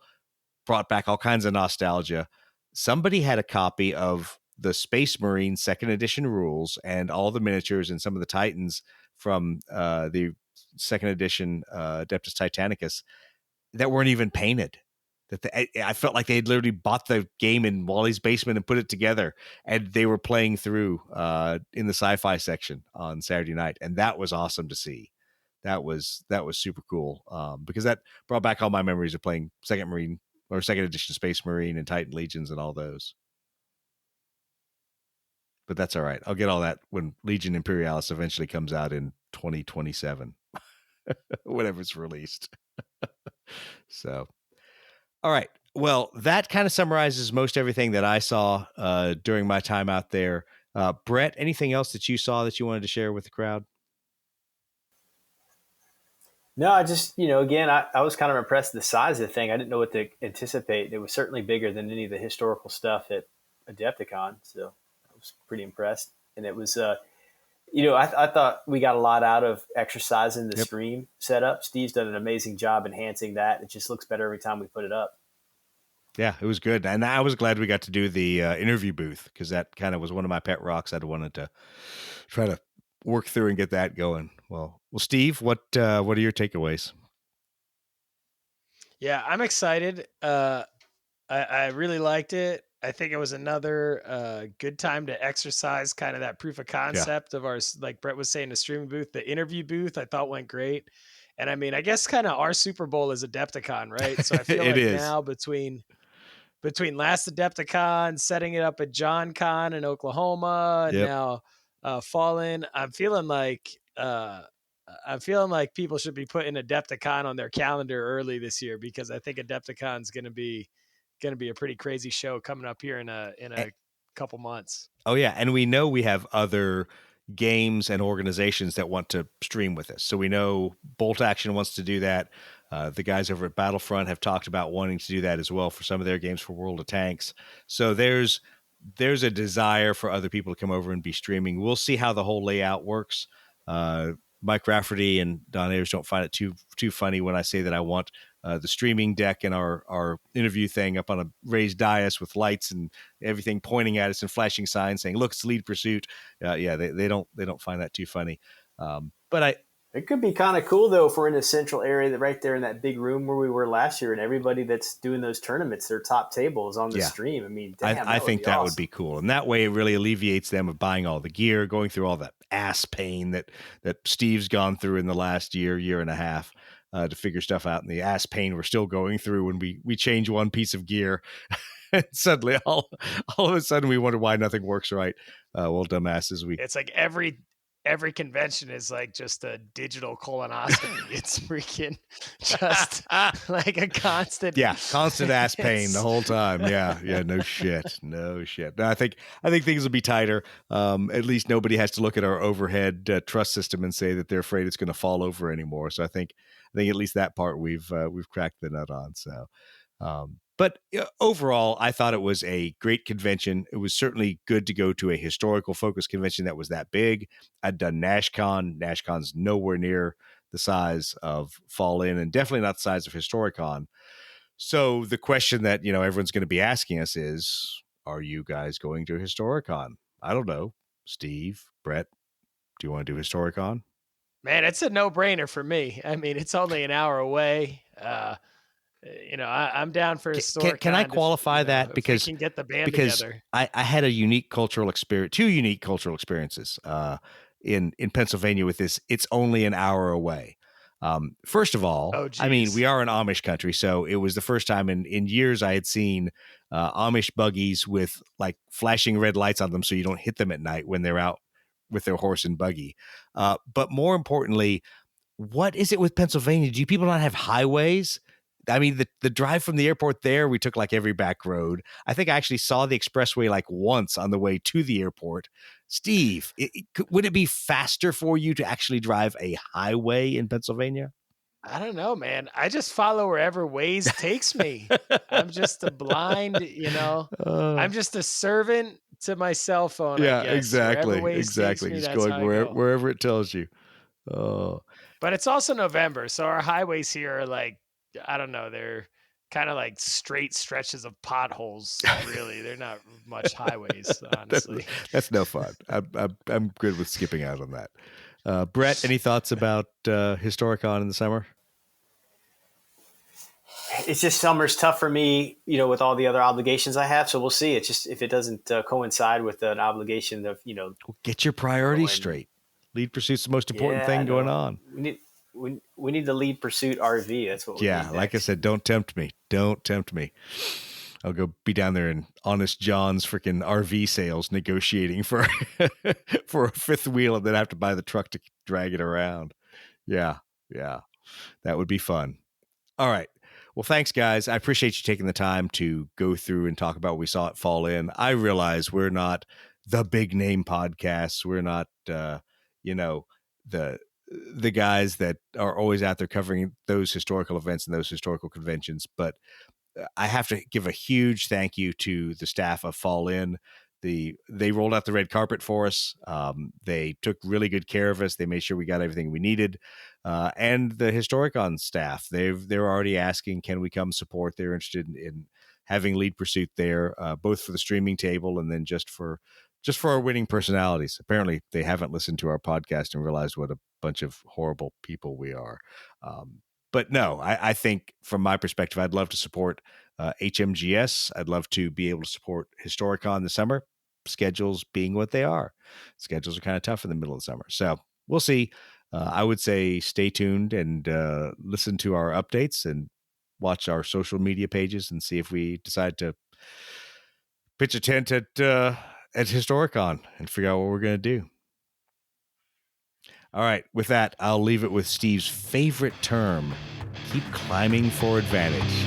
brought back all kinds of nostalgia. Somebody had a copy of the Space Marine second edition rules and all the miniatures and some of the Titans from the second edition Adeptus Titanicus that weren't even painted. I felt like they had literally bought the game in Wally's basement and put it together, and they were playing through in the sci-fi section on Saturday night, and that was awesome to see. That was super cool because that brought back all my memories of playing second edition Space Marine and Titan Legions and all those. But that's all right. I'll get all that when Legion Imperialis eventually comes out in 2027, whenever it's released. So, all right. Well, that kind of summarizes most everything that I saw during my time out there. Brett, anything else that you saw that you wanted to share with the crowd? No, I just, again, I was kind of impressed with the size of the thing. I didn't know what to anticipate. It was certainly bigger than any of the historical stuff at Adepticon. So I was pretty impressed. And it was, I thought we got a lot out of exercising the stream setup. Steve's done an amazing job enhancing that. It just looks better every time we put it up. Yeah, it was good. And I was glad we got to do the interview booth because that kind of was one of my pet rocks. I'd wanted to try to work through and get that going. Well, Steve, what are your takeaways? Yeah, I'm excited. I really liked it. I think it was another good time to exercise kind of that proof of concept of our, like Brett was saying, the streaming booth. The interview booth I thought went great. And I mean, I guess kind of our Super Bowl is Adepticon, right? So I feel like now between last Adepticon, setting it up at John Con in Oklahoma, and now Fallen, I'm feeling like people should be putting Adepticon on their calendar early this year, because I think Adepticon's going to be a pretty crazy show coming up here in a couple months. Oh yeah, and we know we have other games and organizations that want to stream with us. So we know Bolt Action wants to do that. The guys over at Battlefront have talked about wanting to do that as well for some of their games for World of Tanks. So there's a desire for other people to come over and be streaming. We'll see how the whole layout works. Mike Rafferty and Don Ayers don't find it too funny when I say that I want the streaming deck and our interview thing up on a raised dais with lights and everything pointing at us and flashing signs saying, "Look, it's Lead Pursuit." They don't find that too funny. But it could be kind of cool though if we're in a central area, that right there in that big room where we were last year, and everybody that's doing those tournaments, their top table is on the stream. I mean, I think that would be cool, and that way it really alleviates them of buying all the gear, going through all that ass pain that Steve's gone through in the last year and a half. To figure stuff out, and the ass pain we're still going through when we change one piece of gear and suddenly all of a sudden we wonder why nothing works right. Well, dumbasses, it's like every convention is like just a digital colonoscopy. It's freaking just like a constant ass pain the whole time. No shit. No, I think things will be tighter. At least nobody has to look at our overhead truss system and say that they're afraid it's going to fall over anymore. So I think at least that part we've cracked the nut on. So but overall, I thought it was a great convention. It was certainly good to go to a historical focused convention that was that big. I'd done NashCon. NashCon's nowhere near the size of Fall In, and definitely not the size of Historicon. So the question that everyone's going to be asking us is, are you guys going to Historicon? I don't know. Steve, Brett, do you want to do Historicon? Man, it's a no-brainer for me. I mean, it's only an hour away. I'm down for Historicon. Can I qualify that because we can get the band together? I had a unique cultural experience, 2 unique cultural experiences in Pennsylvania with this. It's only an hour away. First of all, I mean, we are an Amish country, so it was the first time in years I had seen Amish buggies with like flashing red lights on them so you don't hit them at night when they're out with their horse and buggy. But more importantly, what is it with Pennsylvania? Do people not have highways? I mean, the drive from the airport there, we took like every back road. I think I actually saw the expressway like once on the way to the airport. Steve, would it be faster for you to actually drive a highway in Pennsylvania? I don't know, man. I just follow wherever Waze takes me. I'm just a blind, I'm just a servant to my cell phone, I guess. Exactly. Wherever Waze takes me, Just that's going how I go. wherever it tells you. Oh, But it's also November, so our highways here are like, I don't know, they're kind of like straight stretches of potholes. Really, they're not much highways, honestly. that's no fun. I'm good with skipping out on that. Brett, any thoughts about Historicon in the summer? It's just summer's tough for me, with all the other obligations I have. So we'll see. It's just if it doesn't coincide with an obligation of, Get your priorities straight. Lead pursuit's the most important thing going on. We need the lead pursuit RV. That's what we need next. Like I said, don't tempt me. Don't tempt me. I'll go be down there in Honest John's freaking RV sales negotiating for for a fifth wheel and then have to buy the truck to drag it around. Yeah. That would be fun. All right. Well, thanks, guys. I appreciate you taking the time to go through and talk about what we saw at Fall In. I realize we're not the big name podcasts. We're not, the guys that are always out there covering those historical events and those historical conventions. But I have to give a huge thank you to the staff of Fall In. They rolled out the red carpet for us. They took really good care of us. They made sure we got everything we needed. And the Historicon staff, they're already asking, can we come support? They're interested in having lead pursuit there, both for the streaming table and then just for our winning personalities. Apparently, they haven't listened to our podcast and realized what a bunch of horrible people we are. But no, I think from my perspective, I'd love to support HMGS. I'd love to be able to support Historicon this summer. Schedules being what they are. Schedules are kind of tough in the middle of the summer. So we'll see. I would say stay tuned and listen to our updates and watch our social media pages and see if we decide to pitch a tent at Historicon and figure out what we're going to do. All right. With that, I'll leave it with Steve's favorite term. Keep climbing for advantage.